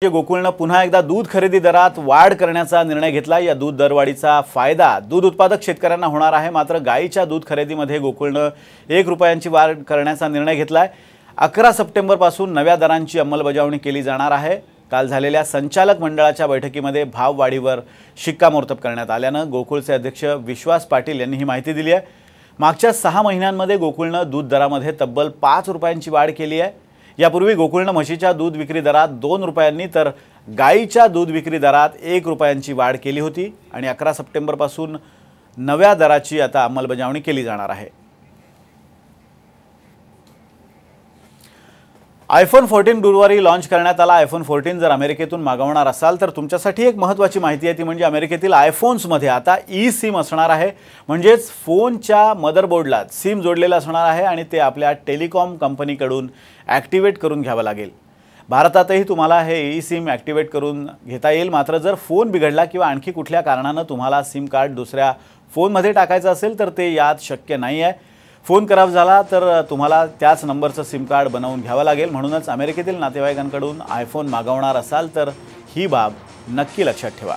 गोकुळने पुन्हा एकदा दूध खरेदी दरात वाढ करण्याचा निर्णय घेतला। या दूध दरवाढीचा फायदा दूध उत्पादक शेतकऱ्यांना होणार आहे। मात्र गाईच्या दूध खरेदीमध्ये गोकुळने 1 रुपयांची वाढ करण्याचा निर्णय घेतलाय। 11 सप्टेंबर पासून नव्या दरांची अंमलबजावणी केली जाणार आहे। काल झालेल्या संचालक मंडळाच्या बैठकीमध्ये भाववाढीवर शिक्कामोर्तब करण्यात आल्याने गोकुळचे अध्यक्ष विश्वास पाटील यांनी ही माहिती दिली आहे। मागच्या 6 महिन्यांमध्ये गोकुळने दूध दरामध्ये तब्बल 5 रुपयांची वाढ केली आहे। यापूर्वी गोकुळने म्हशीच्या दूध विक्री दरात 2 रुपयांनी तर गाईच्या दूध विक्री दरात 1 रुपयांची वाढ केली होती आणि 11 सप्टेंबर पासून नव्या दराची आता अंमलबजावणी केली जाणार आहे। आयफोन 14 गुरुवारी लॉन्च करण्यात आला। आयफोन 14 जर अमेरिकेतून मागवणार असाल तर तुमच्यासाठी एक महत्त्वाची माहिती आहे ती म्हणजे अमेरिकेतील आयफोन्समध्ये आता ई सिम असणार आहे। म्हणजेच फोनच्या मदरबोर्डला सिम जोडलेलं असणार आहे आणि ते आपल्या टेलिकॉम कंपनीकडून ॲक्टिवेट करून घ्यावं लागेल। भारतातही तुम्हाला हे ई सिम ॲक्टिवेट करून घेता येईल। मात्र जर फोन बिघडला किंवा आणखी कुठल्या कारणाने तुम्हाला सिम कार्ड दुसऱ्या फोनमध्ये टाकायचं असेल तर ते यात शक्य नाही आहे। फोन खराब झाला तर तुम्हाला त्याच नंबरचं सिम कार्ड बनवून घ्यावं लागेल। म्हणूनच अमेरिकेतील नातेवाईकांकडून आयफोन मागवणार असाल तर ही बाब नक्की लक्षात ठेवा।